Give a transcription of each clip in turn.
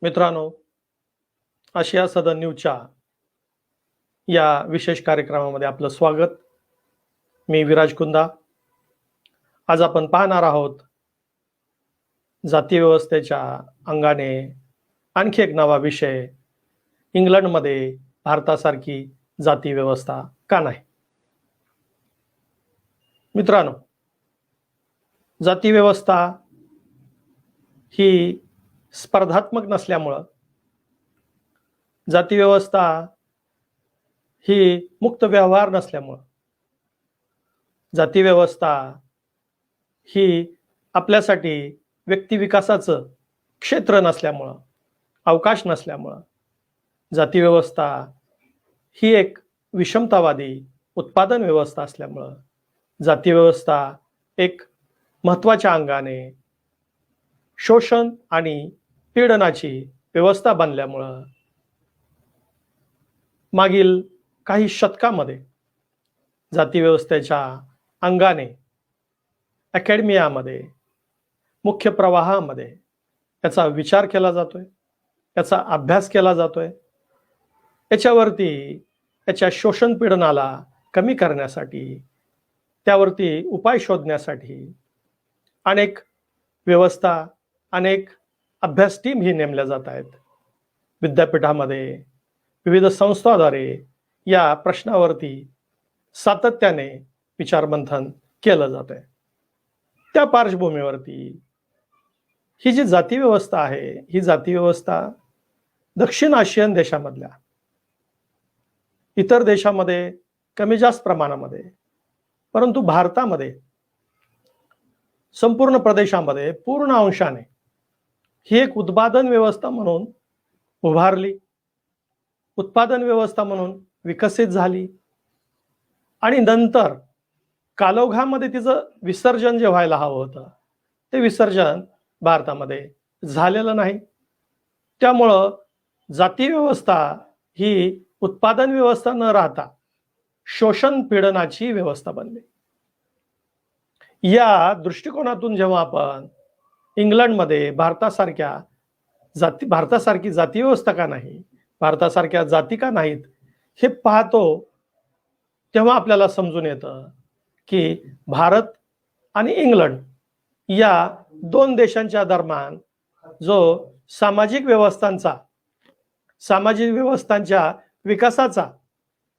मित्रांनो, आशिया सदन न्यूजच्या या विशेष कार्यक्रमामध्ये आपलं स्वागत. मी विराज कुंदा. आज आपण पाहणार आहोत जाती व्यवस्थेच्या अंगाने आणखी एक नवा विषय, इंग्लंडमध्ये भारतासारखी जाती व्यवस्था का नाही. मित्रांनो, जाती व्यवस्था ही स्पर्धात्मक नसल्यामुळं, जाती व्यवस्था ही मुक्त व्यवहार नसल्यामुळं, जाती व्यवस्था ही आपल्यासाठी व्यक्तिविकासाचं क्षेत्र नसल्यामुळं, अवकाश नसल्यामुळं, जाती व्यवस्था ही एक विषमतावादी उत्पादन व्यवस्था असल्यामुळं, जाती व्यवस्था एक महत्त्वाच्या अंगाने शोषण आणि पीडनाची व्यवस्था बनल्यामुळं मागील काही शतकामध्ये जाती व्यवस्थेच्या अंगाने अकॅडमियामध्ये, मुख्य प्रवाहामध्ये याचा विचार केला जातोय, याचा अभ्यास केला जातोय. याच्यावरती, याच्या शोषण पीडनाला कमी करण्यासाठी, त्यावरती उपाय शोधण्यासाठी अनेक व्यवस्था, अनेक अभ्यास टीम ही नेमल्या जात आहेत. विद्यापीठामध्ये विविध संस्थाद्वारे या प्रश्नावरती सातत्याने विचारमंथन केलं जात आहे. त्या पार्श्वभूमीवरती ही जी जाती व्यवस्था आहे, ही जाती व्यवस्था दक्षिण आशियन देशामधल्या, इतर देशामध्ये कमी जास्त प्रमाणामध्ये, परंतु भारतामध्ये संपूर्ण प्रदेशामध्ये पूर्ण अंशाने ही एक उत्पादन व्यवस्था म्हणून उभारली, उत्पादन व्यवस्था म्हणून विकसित झाली आणि नंतर कालौघामध्ये तिचं विसर्जन जे व्हायला हवं होतं, ते विसर्जन भारतामध्ये झालेलं नाही. त्यामुळं जाती व्यवस्था ही उत्पादन व्यवस्था न राहता शोषण पीडनाची व्यवस्था बनली. या दृष्टिकोनातून जेव्हा आपण इंग्लंडमध्ये भारतासारखी जाती व्यवस्था का नाही, भारतासारख्या जाती का नाहीत हे पाहतो, तेव्हा आपल्याला समजून येतं की भारत आणि इंग्लंड या दोन देशांच्या दरम्यान जो सामाजिक व्यवस्थांच्या विकासाचा,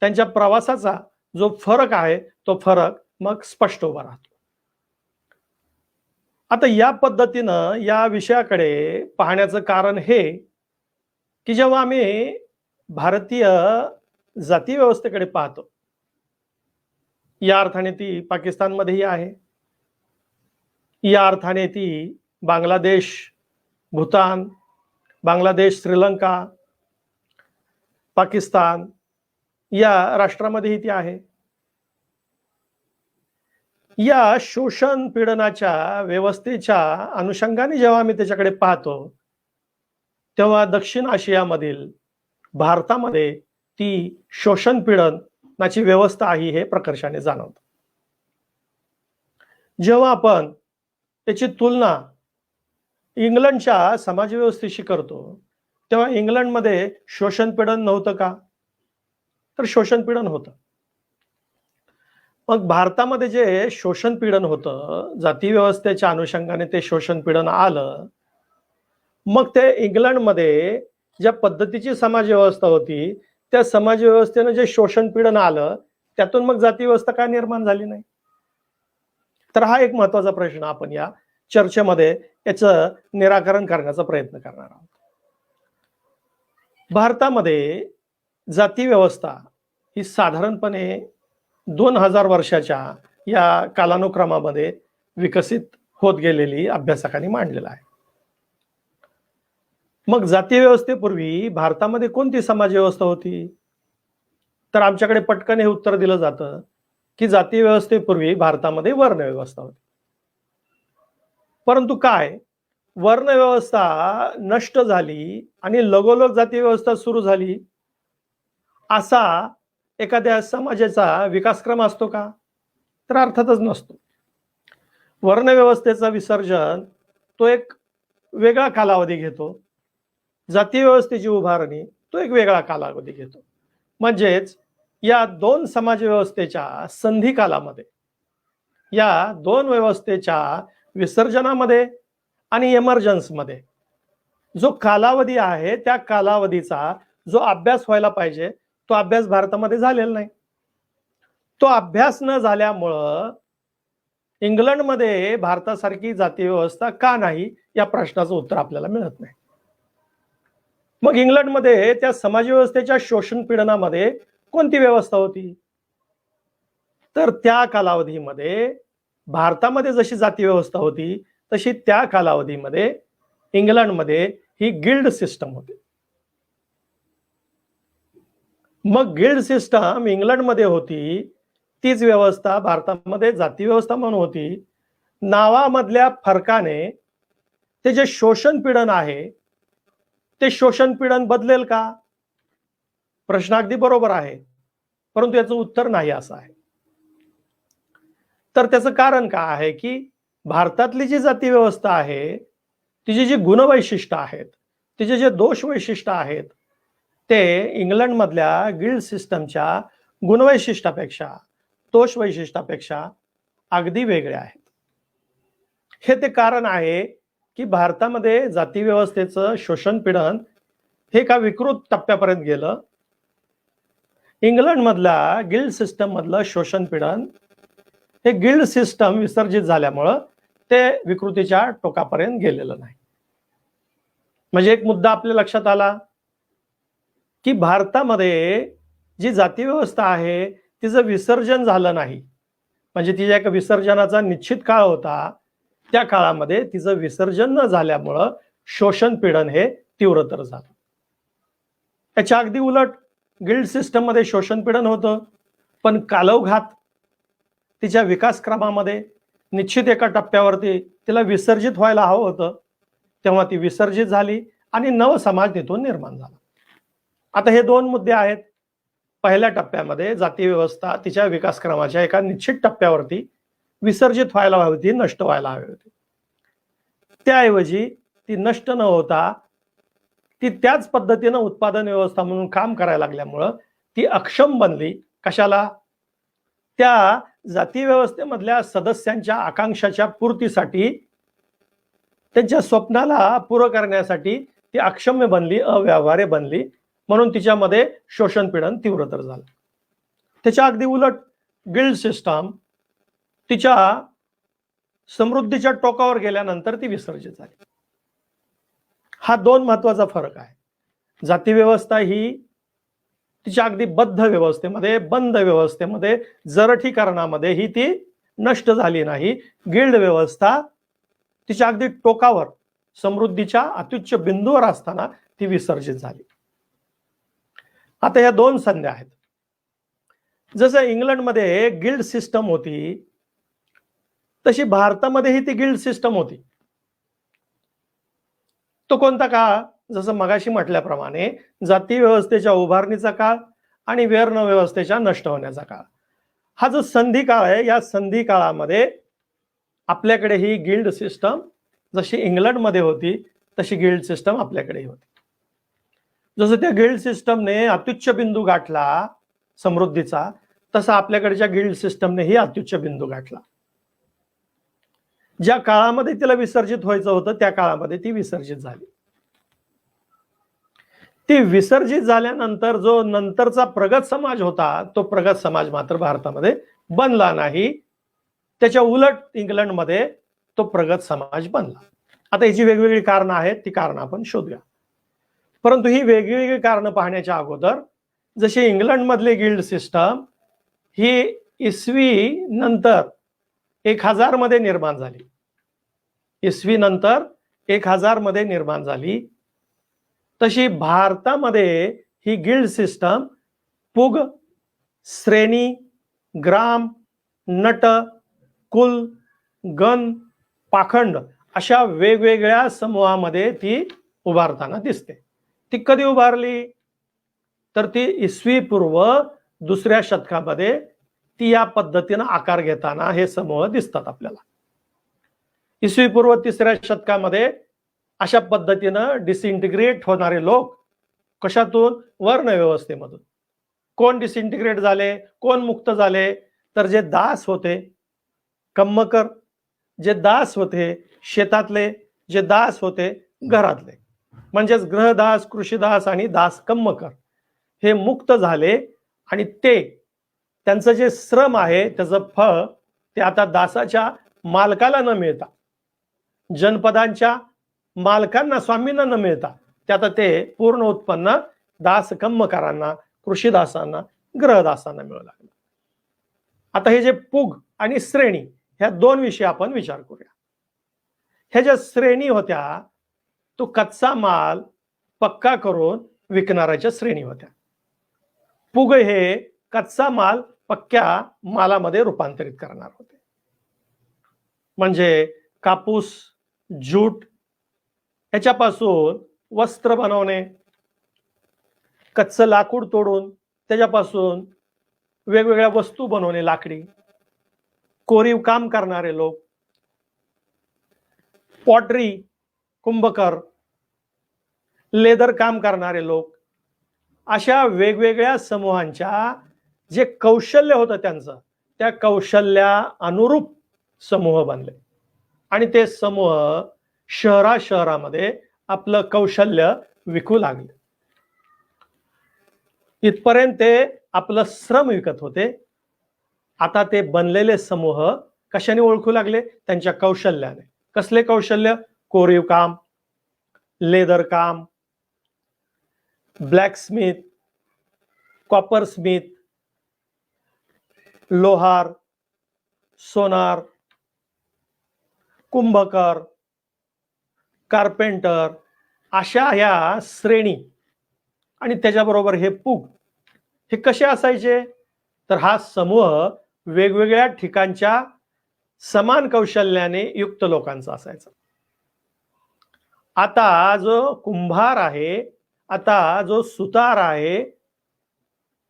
त्यांच्या प्रवासाचा जो फरक आहे, तो फरक मग स्पष्ट उभा राहतो. आता या पद्धतीनं या विषयाकडे पाहण्याचं कारण हे की जेव्हा आम्ही भारतीय जाती व्यवस्थेकडे पाहतो, या अर्थाने ती पाकिस्तानमध्येही आहे, या अर्थाने ती बांगलादेश, भूतान, बांगलादेश, श्रीलंका, पाकिस्तान या राष्ट्रामध्येही ती आहे. या शोषण पीडनाच्या व्यवस्थेच्या अनुषंगाने जेव्हा आम्ही त्याच्याकडे पाहतो, तेव्हा दक्षिण आशियामधील भारतामध्ये ती शोषण पीडनाची व्यवस्था आहे हे प्रकर्षाने जाणवतं. जेव्हा आपण त्याची तुलना इंग्लंडच्या समाजव्यवस्थेशी करतो, तेव्हा इंग्लंडमध्ये शोषण पीडन नव्हतं का? तर शोषण पीडन होतं. मग भारतामध्ये जे शोषण पीडन होतं, जाती व्यवस्थेच्या अनुषंगाने ते शोषण पीडन आलं, मग ते इंग्लंडमध्ये ज्या पद्धतीची समाज व्यवस्था होती, त्या समाज व्यवस्थेनं जे शोषण पीडन आलं, त्यातून मग जाती व्यवस्था का निर्माण झाली नाही? तर हा एक महत्वाचा प्रश्न आपण या चर्चेमध्ये याचं निराकरण करण्याचा प्रयत्न करणार आहोत. भारतामध्ये जाती व्यवस्था ही साधारणपणे 2000 वर्षाच्या या कालानुक्रमामध्ये विकसित होत गेलेली अभ्यासकांनी मांडलेलं आहे. मग जाती व्यवस्थेपूर्वी भारतामध्ये कोणती समाज व्यवस्था होती? तर आमच्याकडे पटकन हे उत्तर दिलं जातं की जाती व्यवस्थेपूर्वी भारतामध्ये वर्ण व्यवस्था होती. परंतु काय, वर्ण व्यवस्था नष्ट झाली आणि लगोलग जाती व्यवस्था सुरू झाली, असा एखाद्या समाजाचा विकासक्रम असतो का? तर अर्थातच नसतो. वर्ण व्यवस्थेचा विसर्जन तो एक वेगळा कालावधी घेतो. जाती व्यवस्थेची उभारणी तो एक वेगळा कालावधी घेतो. म्हणजेच या दोन समाज व्यवस्थेच्या संधी कालामध्ये, या दोन व्यवस्थेच्या विसर्जनामध्ये आणि एमर्जन्समध्ये जो कालावधी आहे त्या कालावधीचा जो अभ्यास व्हायला पाहिजे तो अभ्यास भारतामध्ये झालेला नाही. तो अभ्यास न झाल्यामुळं इंग्लंडमध्ये भारतासारखी जाती व्यवस्था का नाही या प्रश्नाचं उत्तर आपल्याला मिळत नाही. मग इंग्लंडमध्ये त्या समाज व्यवस्थेच्या शोषण पीडनामध्ये कोणती व्यवस्था होती? तर त्या कालावधीमध्ये भारतामध्ये जशी जाती व्यवस्था होती तशी त्या कालावधीमध्ये इंग्लंडमध्ये ही गिल्ड सिस्टम होती. मग गिल्ड सिस्टम इंग्लंडमध्ये होती, तीच व्यवस्था भारतामध्ये जाती व्यवस्था म्हणून होती. नावामधल्या फरकाने ते जे शोषण पीडन आहे ते शोषण पीडन बदलेल का? प्रश्न अगदी बरोबर आहे, परंतु याचं उत्तर नाही असं आहे. तर त्याचं कारण काय आहे की भारतातली जी जाती व्यवस्था आहे तिची जी गुणवैशिष्ट्य आहेत, तिचे जे दोष वैशिष्ट्य आहेत ते इंग्लंडमधल्या गिल्ड सिस्टमच्या गुणवैशिष्ट्यापेक्षा, दोष वैशिष्ट्यापेक्षा अगदी वेगळे आहेत. हे ते कारण आहे की भारतामध्ये जाती व्यवस्थेचं शोषण पीडन हे एका विकृत टप्प्यापर्यंत गेलं. इंग्लंडमधल्या गिल्ड सिस्टम मधलं शोषण पीडन हे गिल्ड सिस्टम विसर्जित झाल्यामुळं ते विकृतीच्या टोकापर्यंत गेलेलं नाही. म्हणजे एक मुद्दा आपल्या लक्षात आला की भारतामध्ये जी जाती व्यवस्था आहे तिचं विसर्जन झालं नाही. म्हणजे तिच्या एका विसर्जनाचा निश्चित काळ होता, त्या काळामध्ये तिचं विसर्जन न झाल्यामुळं शोषण पीडन हे तीव्रतर झालं. त्याच्या अगदी उलट गिल्ड सिस्टम मध्ये शोषण पीडन होतं, पण कालौघात तिच्या विकासक्रमामध्ये निश्चित एका टप्प्यावरती तिला विसर्जित व्हायला हवं होतं, तेव्हा ती विसर्जित झाली आणि नव समाज तिथून निर्माण झाला. आता हे दोन मुद्दे आहेत. पहिल्या टप्प्यामध्ये जाती व्यवस्था तिच्या विकासक्रमाच्या एका निश्चित टप्प्यावरती विसर्जित व्हायला हवी होती, नष्ट व्हायला हवी होती. त्याऐवजी ती नष्ट न होता ती त्याच पद्धतीनं उत्पादन व्यवस्था म्हणून काम करायला लागल्यामुळं ती अक्षम बनली. कशाला? त्या जाती व्यवस्थेमधल्या सदस्यांच्या आकांक्षाच्या पूर्तीसाठी, त्यांच्या स्वप्नाला पूर्ण करण्यासाठी ती अक्षम्य बनली, अव्यवहार्य बनली, म्हणून तिच्यामध्ये शोषण पीडन तीव्रतर झालं. त्याच्या अगदी उलट गिल्ड सिस्टम तिच्या समृद्धीच्या टोकावर गेल्यानंतर ती विसर्जित झाली. हा दोन महत्वाचा फरक आहे. जाती व्यवस्था ही तिच्या अगदी बद्ध व्यवस्थेमध्ये, बंद व्यवस्थेमध्ये, जरठीकरणामध्ये ही ती नष्ट झाली नाही. गिल्ड व्यवस्था तिच्या अगदी टोकावर, समृद्धीच्या अत्युच्च बिंदूवर असताना ती विसर्जित झाली. आता या दोन संध्या आहेत. जसं इंग्लंडमध्ये गिल्ड सिस्टम होती तशी भारतामध्येही ती गिल्ड सिस्टम होती. तो कोणता काळ? जसं मगाशी म्हटल्याप्रमाणे जाती व्यवस्थेच्या उभारणीचा काळ आणि वर्ण व्यवस्थेच्या नष्ट होण्याचा काळ. हा जो संधी काळ आहे, या संधी काळामध्ये आपल्याकडे ही गिल्ड सिस्टम जशी इंग्लंडमध्ये होती तशी गिल्ड सिस्टम आपल्याकडेही होती. जसं त्या गिल्ड सिस्टमने अत्युच्च बिंदू गाठला समृद्धीचा, तसा आपल्याकडच्या गिल्ड सिस्टमनेही अत्युच्च बिंदू गाठला. ज्या काळामध्ये तिला विसर्जित व्हायचं होतं त्या काळामध्ये ती विसर्जित झाली. ती विसर्जित झाल्यानंतर जो नंतरचा प्रगत समाज होता तो प्रगत समाज मात्र भारतामध्ये बनला नाही. त्याच्या उलट इंग्लंडमध्ये तो प्रगत समाज बनला. आता याची वेगवेगळी कारणं आहेत, ती कारणं आपण शोधूया. परंतु ही वेगवेगळी कारणं पाहण्याच्या अगोदर जशी इंग्लंडमधली गिल्ड सिस्टम ही इसवी नंतर 1000 मध्ये निर्माण झाली, इसवी नंतर 1000 मध्ये निर्माण झाली, तशी भारतामध्ये ही गिल्ड सिस्टम पुग, श्रेणी, ग्राम, नट, कुल, गण, पाखंड अशा वेगवेगळ्या समूहामध्ये ती उभारताना दिसते. ती कधी उभारली? तर ती इसवी पूर्व 2ऱ्या शतकामध्ये ती या पद्धतीनं आकार घेताना हे समूह दिसतात आपल्याला. इसवी पूर्व 3ऱ्या शतकामध्ये अशा पद्धतीनं डिसइंटिग्रेट होणारे लोक कशातून? वर्ण व्यवस्थेमधून. कोण डिसइंटिग्रेट झाले, कोण मुक्त झाले? तर जे दास होते, कम्मकर, जे दास होते शेतातले, जे दास होते घरातले, म्हणजेच गृहदास, कृषीदास आणि दास कम्मकर हे मुक्त झाले आणि त्यांचं जे श्रम आहे त्याचं फळ ते आता दासाच्या मालकाला न मिळता, जनपदांच्या मालकांना, स्वामींना न मिळता, ते आता ते पूर्ण उत्पन्न दास कम्मकारांना, कृषीदासांना, गृहदासांना मिळू लागलं. आता हे जे पुग आणि श्रेणी ह्या दोन विषय आपण विचार करूया. ह्या ज्या श्रेणी होत्या तो कच्चा माल पक्का करून विकणाऱ्याच्या श्रेणी होत्या. पुग हे कच्चा माल पक्क्या मालामध्ये रूपांतरित करणार होते. म्हणजे कापूस, ज्यूट ह्याच्यापासून वस्त्र बनवणे, कच्चं लाकूड तोडून त्याच्यापासून वेगवेगळ्या वस्तू बनवणे, लाकडी, कोरीव काम करणारे लोक, पॉटरी, कुंभकर, लेदर काम करणारे लोक, अशा वेगवेगळ्या समूहांच्या जे कौशल्य होतं त्यांचं, त्या कौशल्या अनुरूप समूह बनले आणि ते समूह शहरामध्ये आपलं कौशल्य विकू लागले. इथपर्यंत ते आपलं श्रम विकत होते. आता ते बनलेले समूह कशाने ओळखू लागले? त्यांच्या कौशल्याने. कसले कौशल्य? कोरीव काम, लेदर काम, ब्लॅक स्मिथ, कॉपर स्मिथ, लोहार, सोनार, कुंभकर, कार्पेंटर, अशा ह्या श्रेणी आणि त्याच्याबरोबर हे पुग हे कसे असायचे? तर हा समूह वेगवेगळ्या ठिकाणच्या समान कौशल्याने युक्त लोकांचा असायचा. आता जो कुंभार आहे, आता जो सुतार आहे,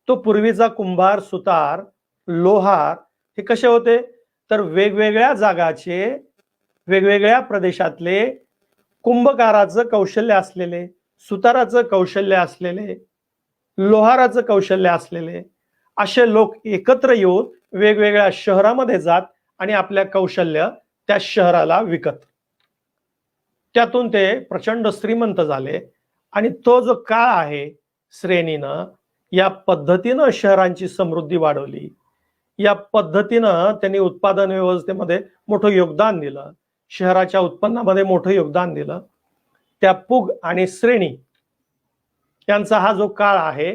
तो पूर्वीचा कुंभार, सुतार, लोहार हे कसे होते? तर वेगवेगळ्या जागाचे, वेगवेगळ्या प्रदेशातले कुंभकाराचं कौशल्य असलेले, सुताराचं कौशल्य असलेले, लोहाराचं कौशल्य असलेले असे लोक एकत्र येऊन वेगवेगळ्या शहरामध्ये जात आणि आपल्या कौशल्य त्या शहराला विकत. त्यातून ते प्रचंड श्रीमंत झाले आणि तो जो काळ आहे श्रेणीनं या पद्धतीनं शहरांची समृद्धी वाढवली, या पद्धतीनं त्यांनी उत्पादन व्यवस्थेमध्ये मोठं योगदान दिलं, शहराच्या उत्पन्नामध्ये मोठं योगदान दिलं. त्या पुग आणि श्रेणी यांचा हा जो काळ आहे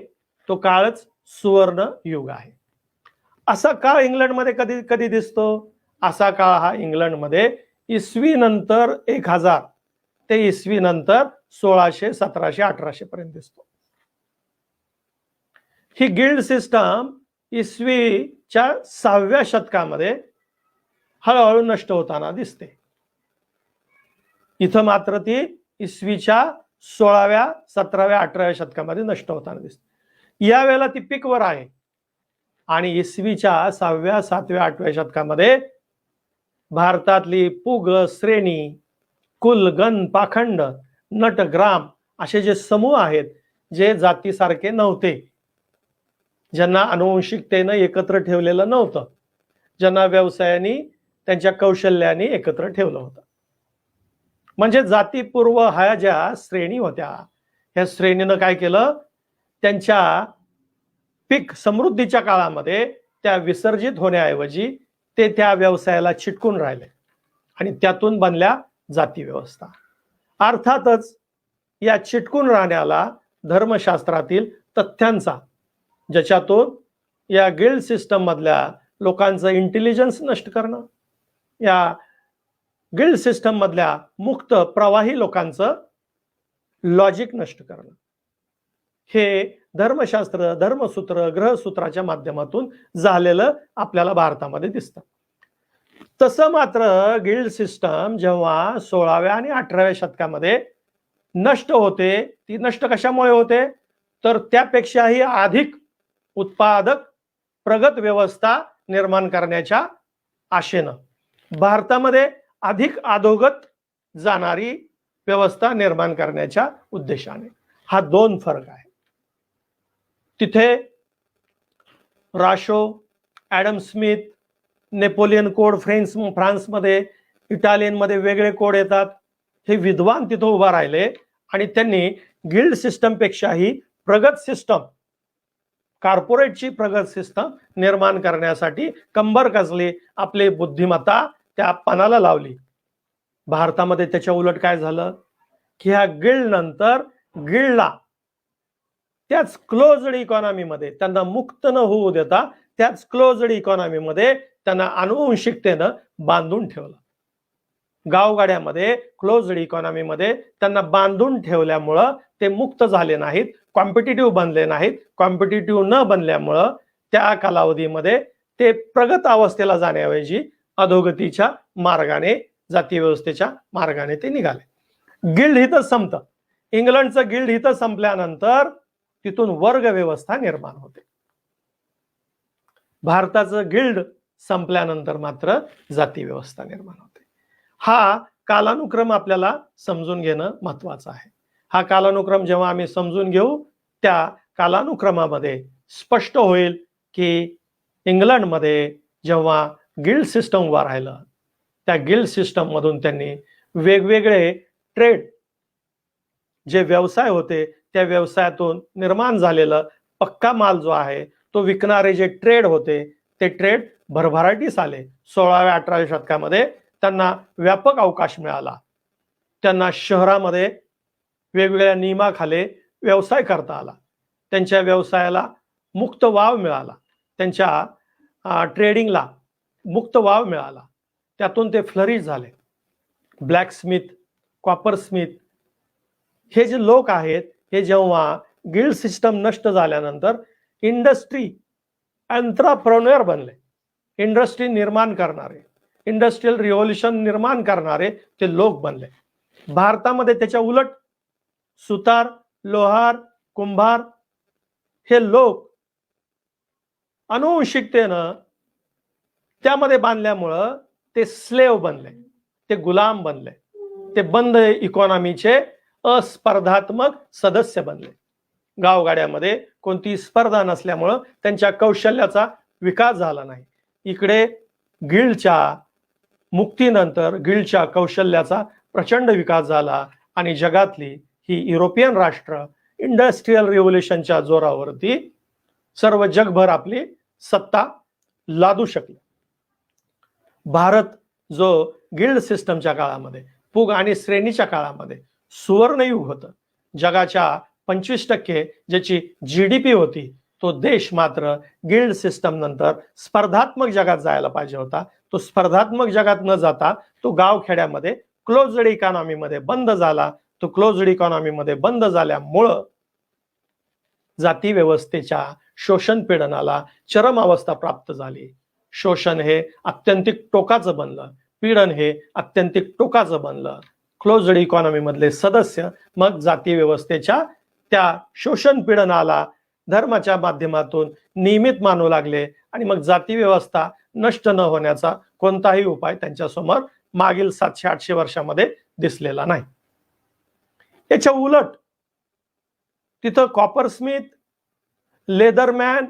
तो काळच सुवर्ण युग आहे. असा काळ इंग्लंडमध्ये कधी कधी दिसतो? असा काळ हा इंग्लंडमध्ये इसवी नंतर 1000 ते इसवी नंतर 1600, 1700, 1800 पर्यंत दिसतो. ही गिल्ड सिस्टम इसवीच्या 6व्या शतकामध्ये हळूहळू नष्ट होताना दिसते. इथं मात्र ती इसवीच्या 16व्या, 17व्या, 18व्या शतकामध्ये नष्ट होताना दिसते. यावेळेला ती पीकवर आहे आणि इसवीच्या 6व्या, 7व्या, 8व्या शतकामध्ये भारतातली पुग, श्रेणी, कुल, गण, पाखंड, नट, ग्राम असे जे समूह आहेत, जे जातीसारखे नव्हते, ज्यांना अनुवंशिकतेनं एकत्र ठेवलेलं नव्हतं, ज्यांना व्यवसायाने त्यांच्या कौशल्याने एकत्र ठेवलं होतं, म्हणजे जातीपूर्व ह्या ज्या श्रेणी होत्या, ह्या श्रेणीनं काय केलं? त्यांच्या पीक समृद्धीच्या काळामध्ये त्या विसर्जित होण्याऐवजी ते त्या व्यवसायाला चिटकून राहिले आणि त्यातून बनल्या जाती व्यवस्था. अर्थातच या चिटकून राहण्याला धर्मशास्त्रातील तथ्यांचा, ज्याच्यातून या गिल्ड सिस्टम मधल्या लोकांचं इंटेलिजन्स नष्ट करणं, या गिल्ड सिस्टम मधल्या मुक्त प्रवाही लोकांचं लॉजिक नष्ट करणं, हे धर्मशास्त्र, धर्मसूत्र, ग्रहसूत्राच्या माध्यमातून झालेलं आपल्याला भारतामध्ये दिसतं. तसं मात्र गिल्ड सिस्टम जेव्हा 16व्या आणि 18व्या शतकामध्ये नष्ट होते, ती नष्ट कशामुळे होते? तर त्यापेक्षाही अधिक उत्पादक प्रगत व्यवस्था निर्माण करण्याच्या आशेनं भारतामध्ये अधिक अधोगत जाणारी व्यवस्था निर्माण करण्याच्या उद्देशाने. हा दोन फरक आहे. तिथे राशो, ॲडम स्मिथ, नेपोलियन कोड फ्रान्समध्ये, इटालियनमध्ये वेगळे कोड येतात. हे विद्वान तिथं उभा राहिले आणि त्यांनी गिल्ड सिस्टमपेक्षाही प्रगत सिस्टम, कॉर्पोरेटची प्रगत सिस्टम निर्माण करण्यासाठी कंबर कसली, आपली बुद्धिमत्ता त्या पणाला लावली. भारतामध्ये त्याच्या उलट काय झालं की ह्या गिल्ड नंतर गिल्डला त्याच क्लोज्ड इकॉनॉमीमध्ये त्यांना मुक्त न होऊ देता त्याच क्लोज्ड इकॉनॉमीमध्ये त्यांना आनुवंशिकतेनं बांधून ठेवलं. गावगाड्यामध्ये क्लोज्ड इकॉनॉमीमध्ये त्यांना बांधून ठेवल्यामुळं ते मुक्त झाले नाहीत, कॉम्पिटिटिव्ह बनले नाहीत. कॉम्पिटिटिव्ह न बनल्यामुळं त्या कालावधीमध्ये ते प्रगत अवस्थेला जाण्याऐवजी अधोगतीच्या मार्गाने, जाती व्यवस्थेच्या मार्गाने ते निघाले. गिल्ड हिथं संपतं. इंग्लंडचं गिल्ड हिथं संपल्यानंतर तिथून वर्ग व्यवस्था निर्माण होते. भारताचं गिल्ड संपल्यानंतर मात्र जाती व्यवस्था निर्माण होते. हा कालानुक्रम आपल्याला समजून घेणं महत्वाचं आहे. हा कालानुक्रम जेव्हा आम्ही समजून घेऊ त्या कालानुक्रमामध्ये स्पष्ट होईल की इंग्लंडमध्ये जेव्हा गिल्ड सिस्टम उभा राहिलं, त्या गिल्ड सिस्टम मधून त्यांनी वेगवेगळे ट्रेड, जे व्यवसाय होते त्या व्यवसायातून निर्माण झालेलं पक्का माल जो आहे तो विकणारे जे ट्रेड होते ते ट्रेड भरभराटीस आले. 16व्या-18व्या शतकामध्ये त्यांना व्यापक अवकाश मिळाला. त्यांना शहरामध्ये वेगवेगळ्या नियमाखाली व्यवसाय करता आला. त्यांच्या व्यवसायाला मुक्त वाव मिळाला. त्यांच्या ट्रेडिंगला मुक्त वाव मिळाला. त्यातून ते फ्लरिश झाले. ब्लॅक स्मिथ, कॉपर स्मिथ हे जे लोक आहेत हे जेव्हा गिल्ड सिस्टम नष्ट झाल्यानंतर इंडस्ट्री एंट्रप्रेन्योर बनले. इंडस्ट्री निर्माण करणारे, इंडस्ट्रियल रिव्होल्यूशन निर्माण करणारे ते लोक बनले. भारतामध्ये त्याच्या उलट सुतार, लोहार, कुंभार हे लोक आनुवंशिकतेनं त्यामध्ये बांधल्यामुळं ते स्लेव बनले, ते गुलाम बनले, ते बंद इकॉनॉमीचे अस्पर्धात्मक सदस्य बनले. गावगाड्यामध्ये कोणती स्पर्धा नसल्यामुळं त्यांच्या कौशल्याचा विकास झाला नाही. इकडे गिल्डच्या मुक्तीनंतर गिल्डच्या कौशल्याचा प्रचंड विकास झाला आणि जगातली ही युरोपियन राष्ट्र इंडस्ट्रियल रिव्होल्यूशनच्या जोरावरती सर्व जगभर आपली सत्ता लादू शकले. भारत जो गिल्ड सिस्टमच्या काळामध्ये, पुग आणि श्रेणीच्या काळामध्ये सुवर्णयुग होतं. जगाच्या 25% ज्याची GDP होती तो देश मात्र गिल्ड सिस्टम नंतर स्पर्धात्मक जगात जायला पाहिजे होता. तो स्पर्धात्मक जगात न जाता तो गावखेड्यामध्ये क्लोज्ड इकॉनॉमीमध्ये बंद झाला. तो क्लोज्ड इकॉनॉमीमध्ये बंद झाल्यामुळं जाती व्यवस्थेच्या शोषण पीडनाला चरम अवस्था प्राप्त झाली. शोषण हे अत्यंतिक टोकाचं बनलं, पीडन हे अत्यंतिक टोकाचं बनलं. क्लोज्ड इकॉनॉमी मधले सदस्य मग जाती व्यवस्थेच्या त्या शोषण पीडनाला धर्माच्या माध्यमातून नियमित मानू लागले आणि मग जाती व्यवस्था नष्ट न होण्याचा कोणताही उपाय त्यांच्या समोर मागील 700-800 वर्षामध्ये दिसलेला नाही. याच्या उलट तिथं कॉपरस्मिथ, लेदरमॅन,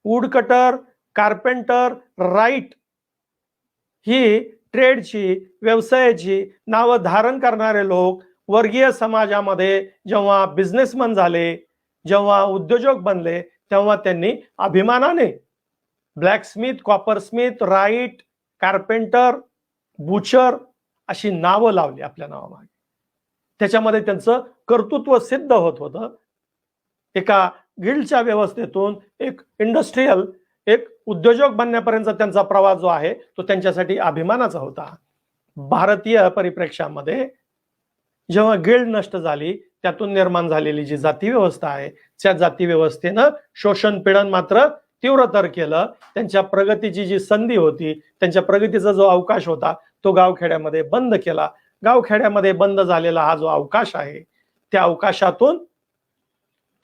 वुडकटर, कार्पेंटर, राईट ही ट्रेडची, व्यवसायाची नावं धारण करणारे लोक वर्गीय समाजामध्ये जेव्हा बिझनेसमन झाले, जेव्हा उद्योजक बनले, तेव्हा त्यांनी अभिमानाने ब्लॅकस्मिथ, कॉपरस्मिथ, राईट, कार्पेंटर, बुचर अशी नावं लावली आपल्या नावामागे. त्याच्यामध्ये त्यांचं कर्तृत्व सिद्ध होत होतं. एका गिल्डच्या व्यवस्थेतून एक इंडस्ट्रियल, एक उद्योजक बनण्यापर्यंतचा त्यांचा प्रवास जो आहे तो त्यांच्यासाठी अभिमानाचा होता. भारतीय परिप्रेक्षामध्ये जेव्हा गिल्ड नष्ट झाली त्यातून निर्माण झालेली जी जाती व्यवस्था आहे त्या जाती व्यवस्थेनं शोषण पीडन मात्र तीव्रतर केलं. त्यांच्या प्रगतीची जी संधी होती, त्यांच्या प्रगतीचा जो अवकाश होता तो गावखेड्यामध्ये बंद केला. गावखेड्यामध्ये बंद झालेला हा जो अवकाश आहे त्या अवकाशातून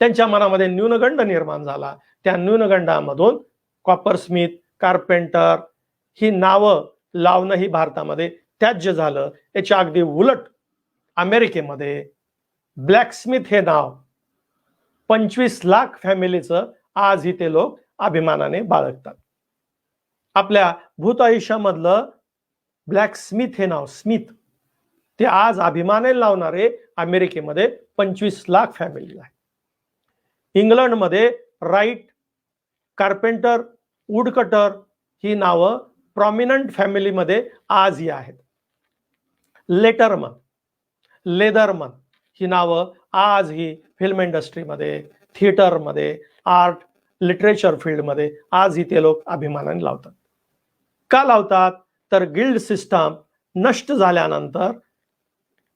त्यांच्या मनामध्ये न्यूनगंड निर्माण झाला. त्या न्यूनगंडामधून कॉपरस्मिथ, कार्पेंटर ही नावं लावणं ही भारतामध्ये त्याज्य झालं. याच्या अगदी उलट अमेरिकेमध्ये ब्लॅकस्मिथ हे नाव 25 लाख फॅमिलीचं आजही ते लोक अभिमानाने बाळगतात. आपल्या भूत आयुष्यामधलं ब्लॅकस्मिथ हे नाव स्मिथ ते आज अभिमानाने लावणारे अमेरिकेमध्ये 25 लाख फॅमिली आहे. इंग्लंडमध्ये राईट, कार्पेंटर, वुडकटर ही नावं प्रॉमिनंट फॅमिलीमध्ये आजही आहेत. लेटरमन, लेदरमन ही नावं आजही फिल्म इंडस्ट्रीमध्ये, थिएटरमध्ये, आर्ट, लिटरेचर फील्डमध्ये आजही ते लोक अभिमानाने लावतात. का लावतात? तर गिल्ड सिस्टम नष्ट झाल्यानंतर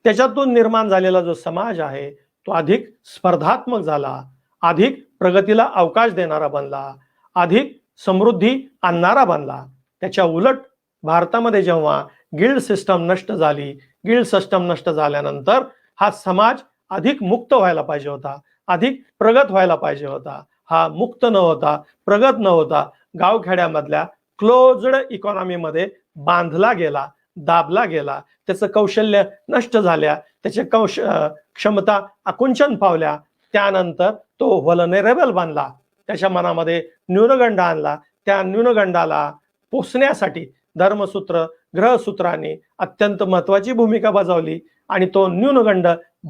त्याच्यातून निर्माण झालेला जो समाज आहे तो अधिक स्पर्धात्मक झाला, अधिक प्रगतीला अवकाश देणारा बनला, अधिक समृद्धी आणणारा बनला. त्याच्या उलट भारतामध्ये जेव्हा गिल्ड सिस्टम नष्ट झाली, गिल्ड सिस्टम नष्ट झाल्यानंतर हा समाज अधिक मुक्त व्हायला पाहिजे होता, अधिक प्रगत व्हायला पाहिजे होता. हा मुक्त न होता, प्रगत न होता, गावखेड्यामधल्या क्लोज्ड इकॉनॉमीमध्ये बांधला गेला, दाबला गेला. त्याचं कौशल्य नष्ट झाल्या, त्याचे क्षमता आकुंचन पावल्या. त्यानंतर तो व्हलनरेबल बनला, त्याच्या मनामध्ये न्यूनगंड आणला. त्या न्यूनगंडाला पोसण्यासाठी धर्मसूत्र, ग्रहसूत्रांनी अत्यंत महत्वाची भूमिका बजावली आणि तो न्यूनगंड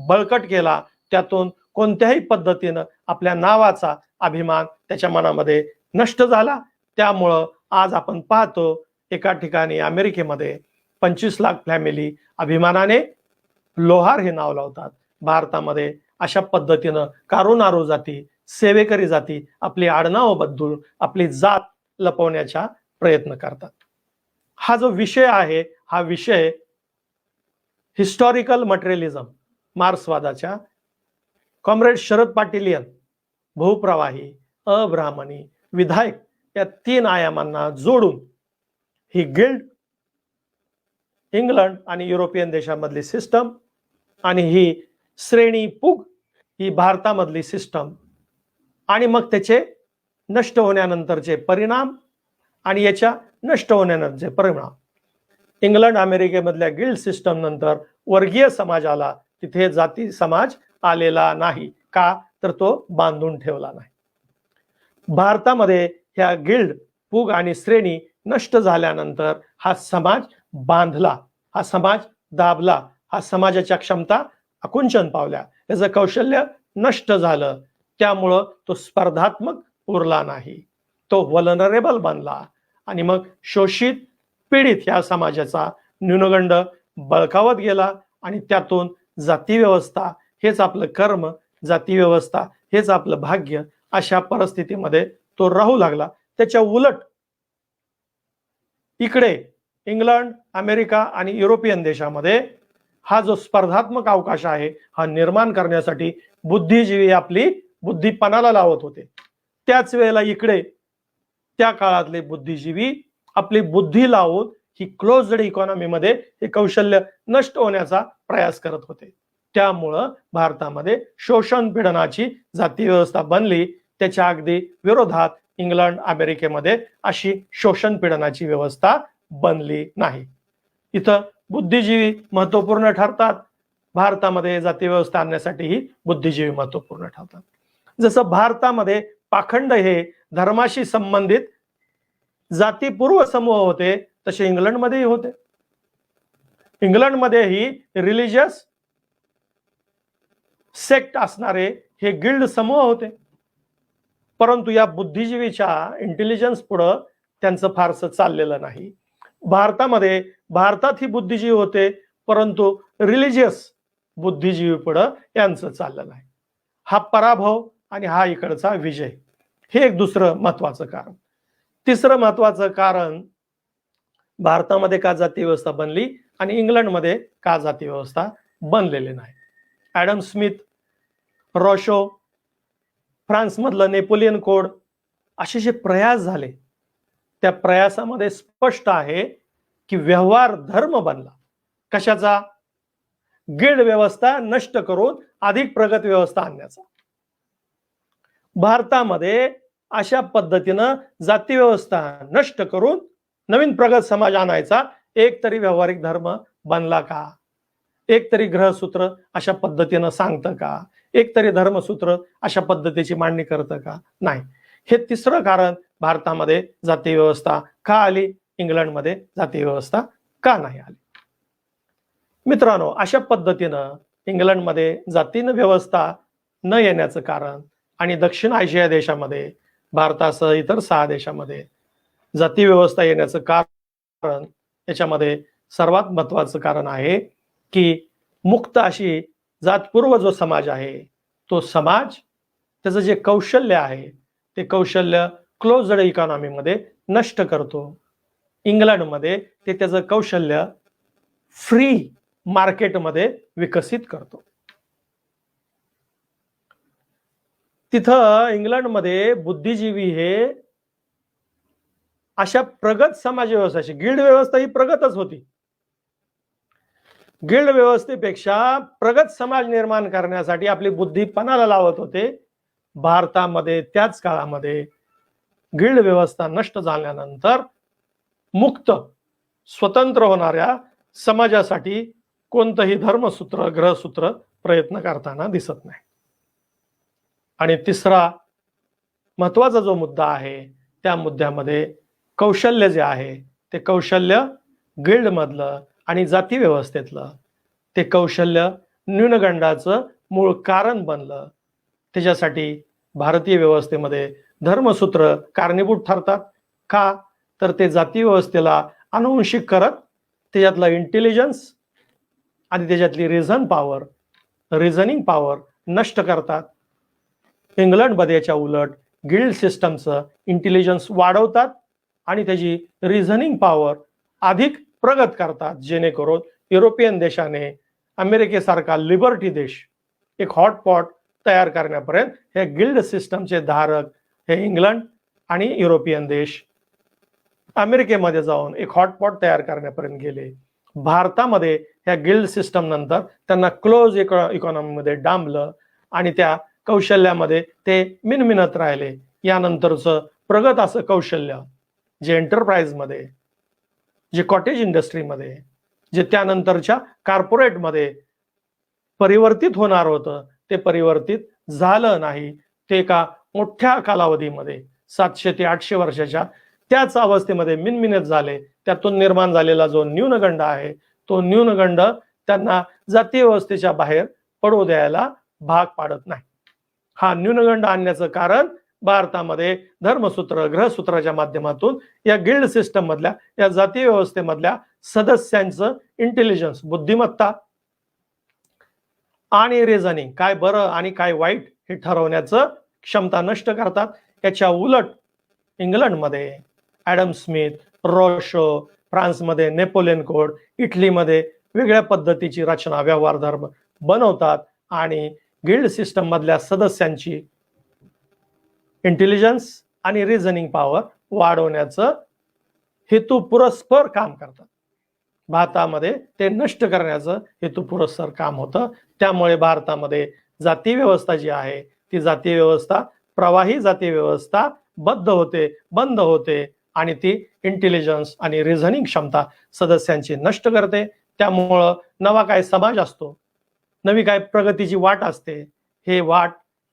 बळकट केला. त्यातून कोणत्याही पद्धतीनं आपल्या नावाचा अभिमान त्याच्या मनामध्ये नष्ट झाला. त्यामुळं आज आपण पाहतो एका ठिकाणी अमेरिकेमध्ये 25 लाख फॅमिली अभिमानाने लोहार हे नाव लावतात. भारतामध्ये अशा पद्धतीनं कारुनारू जाती, सेवेकरी जाती आपली आडनाव बदलून आपली जात लपवण्याचा प्रयत्न करतात. हा जो विषय आहे हा विषय हिस्टॉरिकल मटेरियलिझम, मार्क्सवादाच्या कॉम्रेड शरद पाटीलियन, भूप्रवाही, अब्राह्मणी, विधायक या 3 आयामांना जोडून ही गिल्ड, इंग्लंड आणि युरोपियन देशांमधली सिस्टम आणि ही श्रेणी पुग ही भारतामधली सिस्टम आणि मग त्याचे नष्ट होण्यानंतरचे परिणाम आणि याच्या नष्ट होण्यानंतरचे परिणाम. इंग्लंड अमेरिकेमधल्या गिल्ड सिस्टम नंतर वर्गीय समाज आला, तिथे जाती समाज आलेला नाही. का? तर तो बांधून ठेवला नाही. भारतामध्ये ह्या गिल्ड, पुग आणि श्रेणी नष्ट झाल्यानंतर हा समाज बांधला, हा समाज दाबला, हा समाजाच्या क्षमता आकुंचन पावल्या, त्याचं कौशल्य नष्ट झालं. त्यामुळं तो स्पर्धात्मक उरला नाही, तो व्हलनरेबल बनला आणि मग शोषित, पीडित या समाजाचा न्यूनगंड बळकावत गेला आणि त्यातून जाती व्यवस्था हेच आपलं कर्म, जाती व्यवस्था हेच आपलं भाग्य, अशा परिस्थितीमध्ये तो राहू लागला. त्याच्या उलट इकडे इंग्लंड, अमेरिका आणि युरोपियन देशामध्ये हा जो स्पर्धात्मक अवकाश आहे हा निर्माण करण्यासाठी बुद्धिजीवी आपली बुद्धी पणाला लावत होते. त्याच वेळेला इकडे त्या काळातले बुद्धिजीवी आपली बुद्धी लावून ही क्लोज्ड इकॉनॉमीमध्ये हे कौशल्य नष्ट होण्याचा प्रयास करत होते. त्यामुळं भारतामध्ये शोषण पीडनाची जाती व्यवस्था बनली. त्याच्या अगदी विरोधात इंग्लंड, अमेरिकेमध्ये अशी शोषण पीडनाची व्यवस्था बनली नाही. इथं बुद्धिजीवी महत्वपूर्ण ठरतात, भारतामध्ये जाती व्यवस्था आणण्यासाठीही बुद्धिजीवी महत्वपूर्ण ठरतात. जसं भारतामध्ये पाखंड हे धर्माशी संबंधित जातीपूर्व समूह होते तसे इंग्लंडमध्येही होते. इंग्लंडमध्येही रिलिजियस सेक्ट असणारे हे गिल्ड समूह होते. परंतु या बुद्धिजीवीच्या इंटेलिजन्स पुढं त्यांचं फारसं चाललेलं नाही. भारतात ही बुद्धिजीवी होते, परंतु रिलिजियस बुद्धिजीवी पुढं यांचं चाललं नाही. हा पराभव आणि हा इकडचा विजय, हे एक दुसरं महत्वाचं कारण. तिसरं महत्वाचं कारण, भारतामध्ये का जाती व्यवस्था बनली आणि इंग्लंडमध्ये का जाती व्यवस्था बनलेली नाही. ॲडम स्मिथ, रॉशो, फ्रान्समधलं नेपोलियन कोड, असे जे प्रयास झाले त्या प्रयासामध्ये स्पष्ट आहे की व्यवहार धर्म बनला. कशाचा? गिल्ड व्यवस्था नष्ट करून अधिक प्रगत व्यवस्था आणण्याचा. भारतामध्ये अशा पद्धतीनं जाती व्यवस्था नष्ट करून नवीन प्रगत समाज आणायचा एक तरी व्यावहारिक धर्म बनला का? एक तरी ग्रहसूत्र अशा पद्धतीनं सांगतं का? एक तरी धर्मसूत्र अशा पद्धतीची मांडणी करतं का? नाही. हे तिसरं कारण भारतामध्ये जाती व्यवस्था का आली, इंग्लंडमध्ये जाती व्यवस्था का नाही आली. मित्रांनो, अशा पद्धतीनं इंग्लंडमध्ये जातीय व्यवस्था न येण्याचं कारण आणि दक्षिण आशिया देशामध्ये भारतासह इतर 6 देशामध्ये जाती व्यवस्था येण्याचं कारण, याच्यामध्ये सर्वात महत्वाचं कारण आहे की मुक्त अशी जातपूर्व जो समाज आहे, तो समाज त्याचं जे कौशल्य आहे ते कौशल्य क्लोज्ड इकॉनॉमीमध्ये नष्ट करतो. इंग्लंडमध्ये ते त्याचं कौशल्य फ्री मार्केटमध्ये विकसित करतो. तिथं इंग्लंडमध्ये बुद्धिजीवी हे अशा प्रगत समाज व्यवस्थेची, गिल्ड व्यवस्था ही प्रगतच होती. गिल्ड व्यवस्थेपेक्षा प्रगत समाज निर्माण करण्यासाठी आपली बुद्धी पणाला लावत होते. भारतामध्ये त्याच काळामध्ये गिल्ड व्यवस्था नष्ट झाल्यानंतर मुक्त स्वतंत्र होणाऱ्या समाजासाठी कोणतंही धर्मसूत्र ग्रहसूत्र प्रयत्न करताना दिसत नाही. आणि तिसरा महत्वाचा जो मुद्दा आहे त्या मुद्द्यामध्ये कौशल्य जे आहे ते कौशल्य गिल्ड मधलं आणि जाती व्यवस्थेतलं ते कौशल्य न्यूनगंडाचं मूळ कारण बनलं. त्याच्यासाठी भारतीय व्यवस्थेमध्ये धर्मसूत्र कारणीभूत ठरतात का? तर ते जाती व्यवस्थेला अनुवंशिक करत त्याच्यातला इंटेलिजन्स आणि त्याच्यातली रिझनिंग पॉवर नष्ट करतात. इंग्लंडमध्ये याच्या उलट गिल्ड सिस्टमचं इंटेलिजन्स वाढवतात आणि त्याची रिझनिंग पॉवर अधिक प्रगत करतात, जेणेकरून युरोपियन देशाने अमेरिकेसारखा लिबर्टी देश एक हॉटपॉट तयार करण्यापर्यंत हे गिल्ड सिस्टमचे धारक हे इंग्लंड आणि युरोपियन देश अमेरिकेमध्ये जाऊन एक हॉटपॉट तयार करण्यापर्यंत गेले. भारतामध्ये ह्या गिल्ड सिस्टम नंतर त्यांना क्लोज इकॉनॉमीमध्ये डांबलं आणि त्या कौशल्यामध्ये ते मिनमिनत राहिले. यानंतरचं प्रगत असं कौशल्य जे एंटरप्राइजमध्ये, जे कॉटेज इंडस्ट्रीमध्ये, जे त्यानंतरच्या कॉर्पोरेटमध्ये परिवर्तित होणार होतं ते परिवर्तित झालं नाही. ते एका मोठ्या कालावधीमध्ये 700 ते 800 वर्षाच्या त्याच अवस्थेमध्ये मिनमिनत झाले. त्यातून निर्माण झालेला जो न्यूनगंड आहे तो न्यूनगंड त्यांना जातीय व्यवस्थेच्या बाहेर पडू द्यायला भाग पाडत नाही. हा न्यूनगंड आणण्याचं कारण भारतामध्ये धर्मसूत्र ग्रहसूत्राच्या माध्यमातून या गिल्ड सिस्टम मधल्या या जातीय व्यवस्थेमधल्या सदस्यांचं इंटेलिजन्स बुद्धिमत्ता आणि रिझनिंग काय बरं आणि काय वाईट हे ठरवण्याचं क्षमता नष्ट करतात. याच्या उलट इंग्लंडमध्ये ॲडम स्मिथ, रोशो, फ्रान्समध्ये नेपोलियन कोड, इटलीमध्ये वेगळ्या पद्धतीची रचना व्यवहार धर्म बनवतात आणि गिल्ड सिस्टम मधल्या सदस्यांची इंटेलिजन्स आणि रिझनिंग पॉवर वाढवण्याचं हेतुपुरस्पर काम करतात. भारतामध्ये ते नष्ट करण्याचं हेतुपुरस्पर काम होतं. त्यामुळे भारतामध्ये जाती व्यवस्था जी आहे ती जाती व्यवस्था प्रवाही जाती व्यवस्था बंद होते आणि ती इंटेलिजन्स आणि रिझनिंग क्षमता सदस्यांची नष्ट करते. त्यामुळं नवा काय समाज असतो, नवी काय प्रगतीची वाट असते,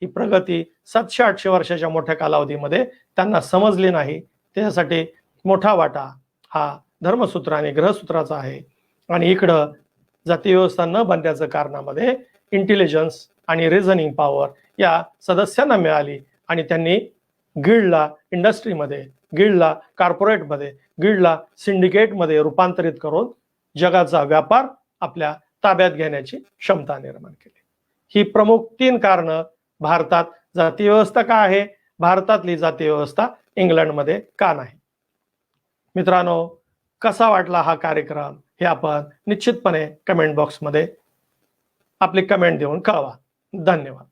ही प्रगती 700-800 वर्षाच्या मोठ्या कालावधीमध्ये त्यांना समजली नाही. त्यासाठी मोठा वाटा हा धर्मसूत्र आणि ग्रहसूत्राचा आहे. आणि इकडं जाती व्यवस्था न बनण्याच्या कारणामध्ये इंटेलिजन्स आणि रिझनिंग पॉवर या सदस्यांना मिळाली आणि त्यांनी गिल्डला इंडस्ट्रीमध्ये, गिल्डला कॉर्पोरेटमध्ये, गिल्डला सिंडिकेटमध्ये रूपांतरित करून जगाचा व्यापार आपल्या ताब्यात घेण्याची क्षमता निर्माण केली. ही प्रमुख 3 कारणं भारतात जाती व्यवस्था का आहे, भारतातली जाती व्यवस्था इंग्लंडमध्ये का नाही. मित्रांनो, कसा वाटला हा कार्यक्रम हे आपण निश्चितपणे कमेंट बॉक्समध्ये आपली कमेंट देऊन कळवा. धन्यवाद.